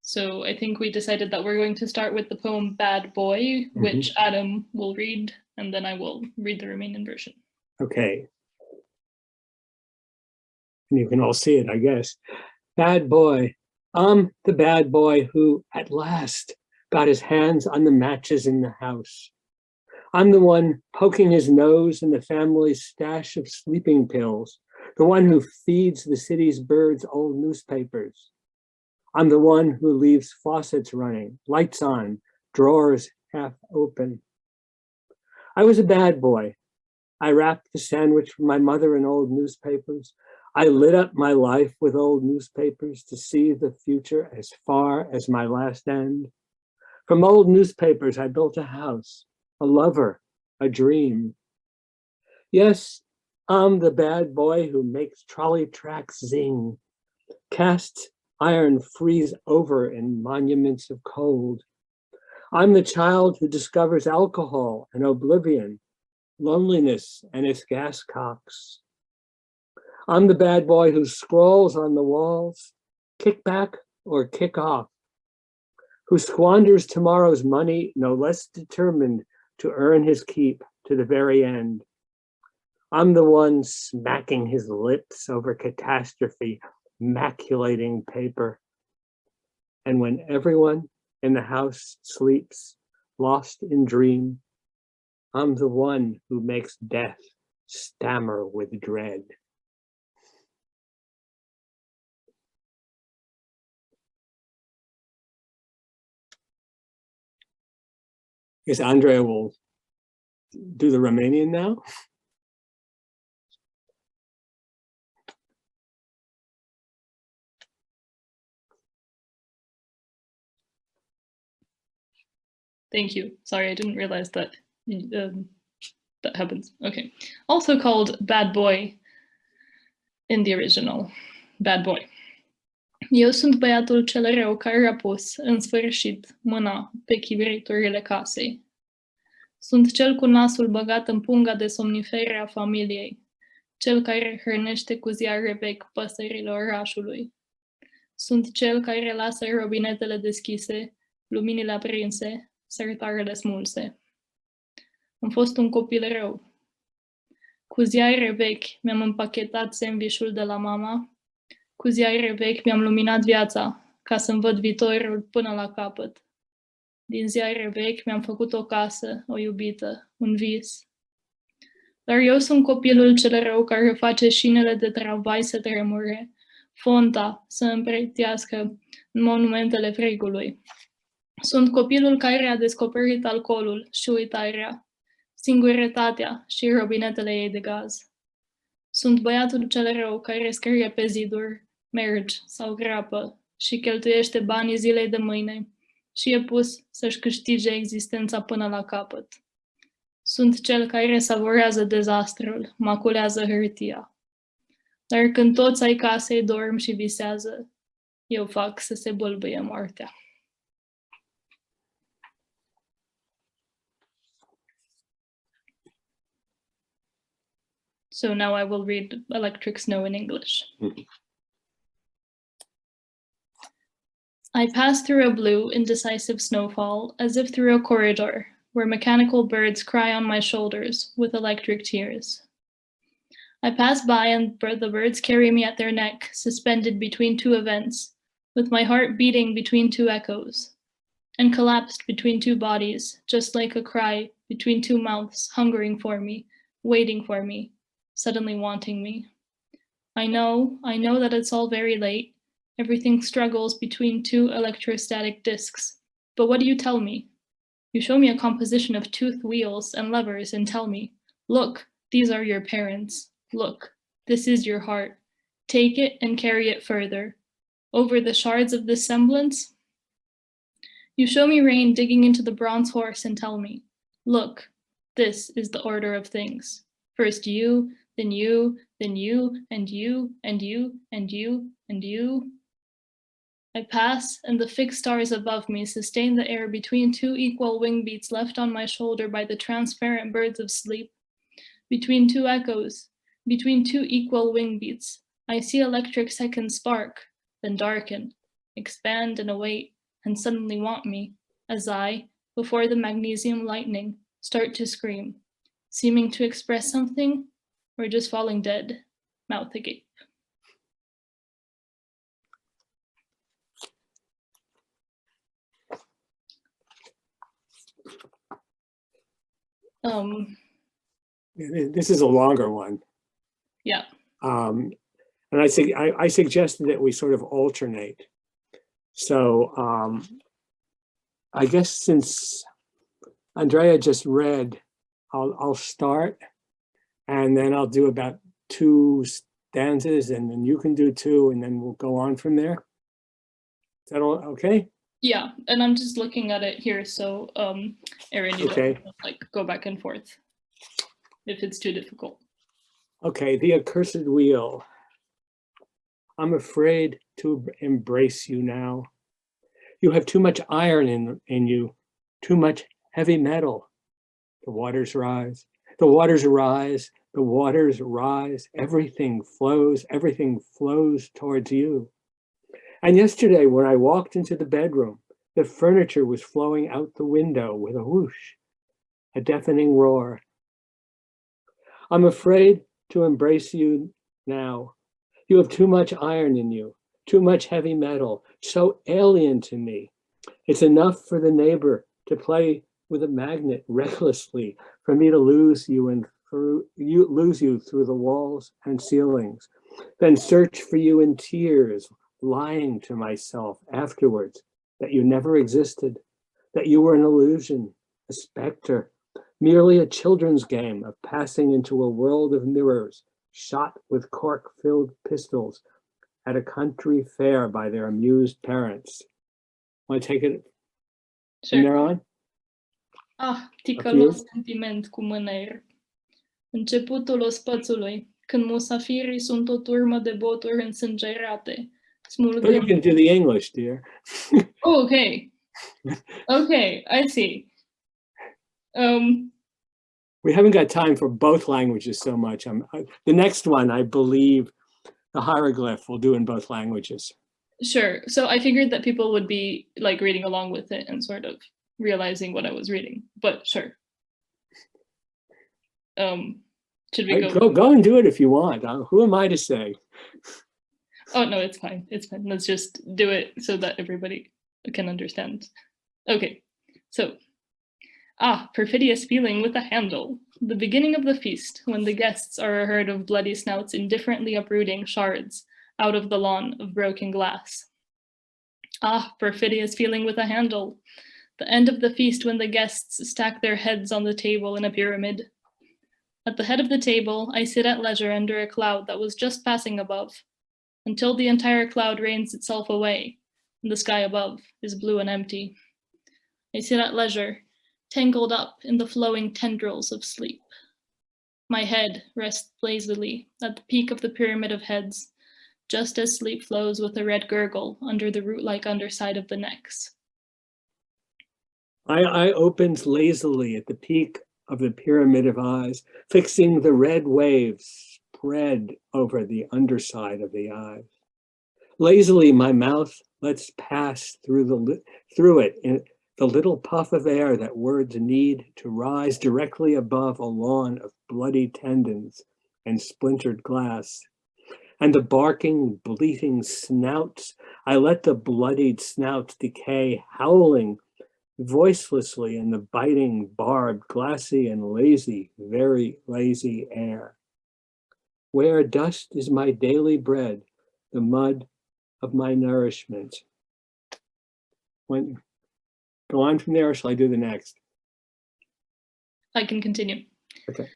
So I think we decided that we're going to start with the poem Bad Boy, which Adam will read, and then I will read the Romanian version. Okay. And you can all see it, I guess. Bad boy. I'm the bad boy who, at last, got his hands on the matches in the house. I'm the one poking his nose in the family's stash of sleeping pills, the one who feeds the city's birds old newspapers. I'm the one who leaves faucets running, lights on, drawers half open. I was a bad boy. I wrapped the sandwich for my mother in old newspapers. I lit up my life with old newspapers to see the future as far as my last end. From old newspapers, I built a house, a lover, a dream. Yes, I'm the bad boy who makes trolley tracks zing, casts iron freeze over in monuments of cold. I'm the child who discovers alcohol and oblivion, loneliness and its gas cocks. I'm the bad boy who scrawls on the walls, kick back or kick off, who squanders tomorrow's money, no less determined to earn his keep to the very end. I'm the one smacking his lips over catastrophe, maculating paper. And when everyone in the house sleeps, lost in dream, I'm the one who makes death stammer with dread. I guess Andreea will do the Romanian now. Thank you. Sorry, I didn't realize that that happens. Okay. Also called Bad Boy in the original. Bad Boy. Eu sunt băiatul cel rău care a pus, în sfârșit, mâna pe chibriturile casei. Sunt cel cu nasul băgat în punga de somnifere a familiei, cel care hrănește cu ziare vechi păsările orașului. Sunt cel care lasă robinetele deschise, luminile aprinse, sertarele smulse. Am fost un copil rău. Cu ziare vechi mi-am împachetat sandvișul de la mama, cu ziare vechi mi-am luminat viața, ca să-mi văd viitorul până la capăt. Din ziare vechi mi-am făcut o casă, o iubită, un vis. Dar eu sunt copilul cel rău care face șinele de tramvai să tremure, fonta să împretească în monumentele frigului. Sunt copilul care a descoperit alcoolul și uitarea, singurătatea și robinetele ei de gaz. Sunt băiatul cel rău care scrie pe ziduri, mergi sau grapă și cheltuiește banii zilei de mâine și e pus să-și câștige existența până la capăt. Sunt cel care savorează dezastrul, maculează hârtia. Dar când toți ai casei dorm și visează, eu fac să se bâlbâie moartea. So now I will read Electric Snow in English. I pass through a blue, indecisive snowfall, as if through a corridor, where mechanical birds cry on my shoulders with electric tears. I pass by and the birds carry me at their neck, suspended between two events, with my heart beating between two echoes, and collapsed between two bodies, just like a cry between two mouths, hungering for me, waiting for me, suddenly wanting me. I know that it's all very late. Everything struggles between two electrostatic disks. But what do you tell me? You show me a composition of toothed wheels and levers and tell me, look, these are your parents. Look, this is your heart. Take it and carry it further. Over the shards of this semblance? You show me rain digging into the bronze horse and tell me, look, this is the order of things. First you, then you, then you, and you, and you, and you, and you. I pass, and the fixed stars above me sustain the air between two equal wing beats left on my shoulder by the transparent birds of sleep. Between two echoes, between two equal wing beats, I see electric seconds spark, then darken, expand and await, and suddenly want me, as I, before the magnesium lightning, start to scream, seeming to express something, or just falling dead, mouth agape. This is a longer one. Yeah. And I suggested that we sort of alternate. So I guess since Andreea just read, I'll start, and then I'll do about 2 stanzas, and then you can do 2, and then we'll go on from there. Is that all okay? Yeah, and I'm just looking at it here, so Erin, you don't like go back and forth if it's too difficult. Okay, the accursed wheel. I'm afraid to embrace you now. You have too much iron in you, too much heavy metal. The waters rise, the waters rise, the waters rise. Everything flows towards you. And yesterday when I walked into the bedroom, the furniture was flowing out the window with a whoosh, a deafening roar. I'm afraid to embrace you now. You have too much iron in you, too much heavy metal, so alien to me. It's enough for the neighbor to play with a magnet recklessly, for me to lose you through the walls and ceilings, then search for you in tears, lying to myself afterwards that you never existed, that you were an illusion, a specter, merely a children's game of passing into a world of mirrors, shot with cork-filled pistols at a country fair by their amused parents. Want to take it from there on? Ti călos sentiment cu mâneir. Începutul ospățului, când musafirii sunt o turmă de boturi însângerate, smulgând... You can do the English, dear. Oh, okay. Okay, I see. We haven't got time for both languages so much. The next one, I believe, the hieroglyph we'll do in both languages. Sure. So I figured that people would be like reading along with it and sort of realizing what I was reading, but sure. Should we go and do it if you want. Who am I to say? Oh, no, it's fine. It's fine. Let's just do it so that everybody can understand. Okay. So, perfidious feeling with a handle. The beginning of the feast, when the guests are a herd of bloody snouts indifferently uprooting shards out of the lawn of broken glass. Perfidious feeling with a handle. The end of the feast when the guests stack their heads on the table in a pyramid. At the head of the table, I sit at leisure under a cloud that was just passing above, until the entire cloud rains itself away, and the sky above is blue and empty. I sit at leisure, tangled up in the flowing tendrils of sleep. My head rests lazily at the peak of the pyramid of heads, just as sleep flows with a red gurgle under the root-like underside of the necks. I opens lazily at the peak of the pyramid of eyes, fixing the red waves spread over the underside of the eyes. Lazily, my mouth lets pass through it in the little puff of air that words need to rise directly above a lawn of bloody tendons and splintered glass. And the barking, bleating snouts, I let the bloodied snouts decay, howling voicelessly in the biting, barbed, glassy, and lazy, very lazy air. Where dust is my daily bread, the mud of my nourishment. Go on from there, or shall I do the next? I can continue. Okay.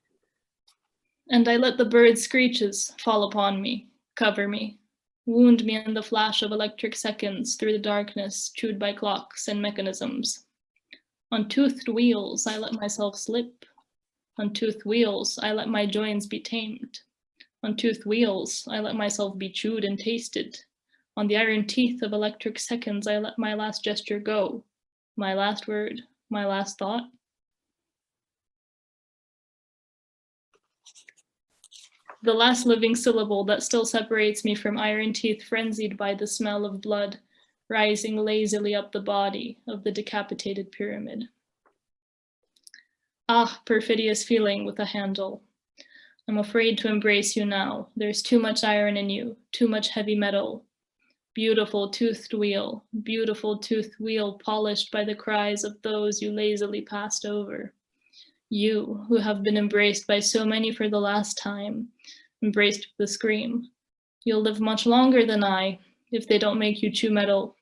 And I let the birds' screeches fall upon me, cover me, wound me in the flash of electric seconds through the darkness chewed by clocks and mechanisms. On toothed wheels, I let myself slip. On toothed wheels, I let my joints be tamed. On toothed wheels, I let myself be chewed and tasted. On the iron teeth of electric seconds, I let my last gesture go. My last word, my last thought. The last living syllable that still separates me from iron teeth frenzied by the smell of blood rising lazily up the body of the decapitated pyramid. Ah, perfidious feeling with a handle. I'm afraid to embrace you now. There's too much iron in you, too much heavy metal. Beautiful toothed wheel polished by the cries of those you lazily passed over. You, who have been embraced by so many for the last time, embraced with a scream. You'll live much longer than I, if they don't make you chew metal,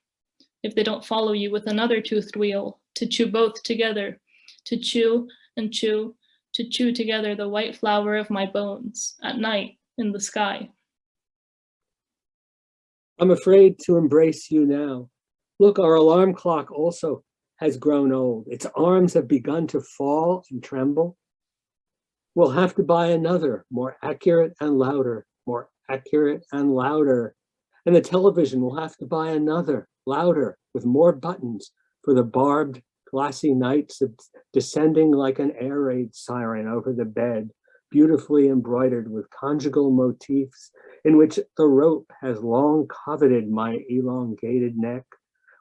if they don't follow you with another toothed wheel, to chew both together, to chew and chew, to chew together the white flour of my bones, at night, in the sky. I'm afraid to embrace you now. Look, our alarm clock also has grown old. Its arms have begun to fall and tremble. We'll have to buy another, more accurate and louder, more accurate and louder. And the television will have to buy another, louder, with more buttons for the barbed, glassy nights descending like an air raid siren over the bed, beautifully embroidered with conjugal motifs in which the rope has long coveted my elongated neck,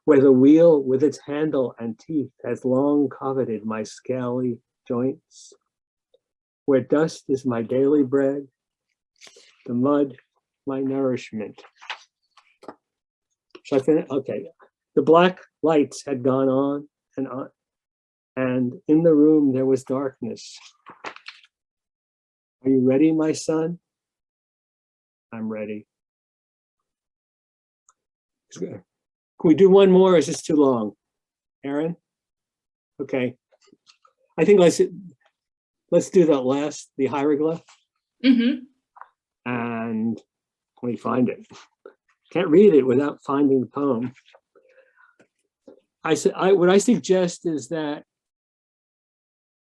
where the wheel with its handle and teeth has long coveted my scaly joints, where dust is my daily bread, the mud my nourishment. So I finished, okay. The black lights had gone on, and in the room there was darkness. Are you ready, my son? I'm ready. Can we do one more, or is this too long? Aaron? Okay. I think let's do that last, the hieroglyph. Mm-hmm. And let me find it. Can't read it without finding the poem. What I suggest is that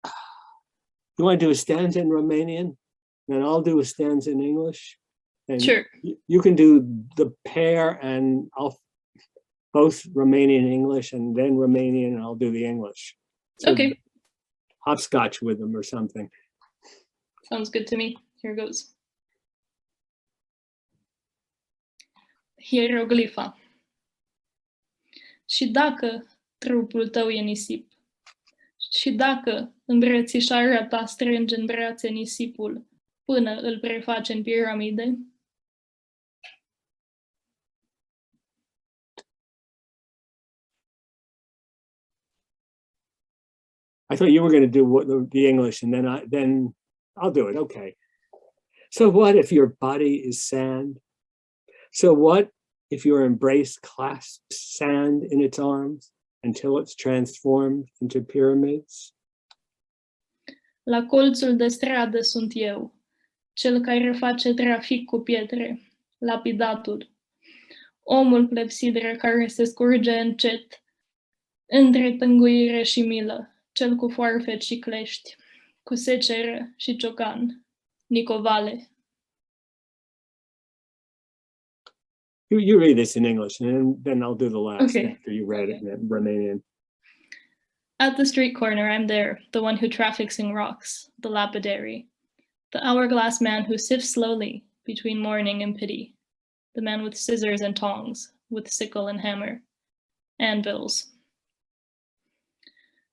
you want to do a stanza in Romanian, then I'll do a stanza in English. And sure. You can do the pair, and I'll both Romanian and English, and then Romanian, and I'll do the English. So okay. Hopscotch with them or something. Sounds good to me. Here goes. Hieroglifa. Și dacă trupul tău e nisip, și dacă îmbrățișarea ta strânge în brațe nisipul până îl preface în piramide, I thought you were going to do the English, and then I'll do it. Okay. So what if your body is sand? So what if your embrace clasps sand in its arms until it's transformed into pyramids? La colțul de stradă sunt eu, cel care face trafic cu pietre, lapidatul, omul clepsidră care se scurge încet, între tânguire și milă, cel cu foarfet și clești, cu seceră și ciocan, Nicovale. You read this in English, and then I'll do the last okay. after you read it in Romanian. At the street corner, I'm there, the one who traffics in rocks, the lapidary, the hourglass man who sifts slowly between mourning and pity, the man with scissors and tongs, with sickle and hammer, anvils.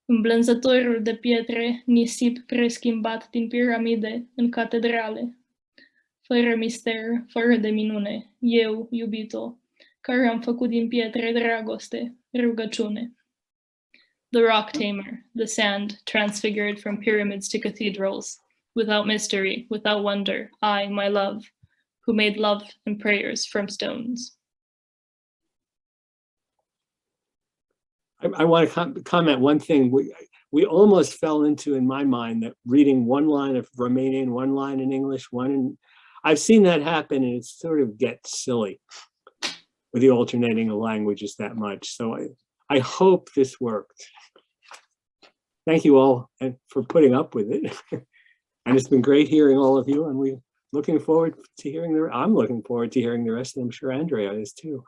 Îmblânzătorul de pietre, nisip preschimbat din piramide în catedrale, fără mister, fără de minune, eu, iubito, care am făcut din pietre dragoste, rugăciune. The rock tamer, the sand transfigured from pyramids to cathedrals, without mystery, without wonder, I, my love, who made love and prayers from stones. I want to comment one thing. We almost fell into, in my mind, that reading one line of Romanian, one line in English, I've seen that happen, and it sort of gets silly with the alternating of languages that much. So I hope this worked. Thank you all for putting up with it. And it's been great hearing all of you, and I'm looking forward to hearing the rest, and I'm sure Andreea is too.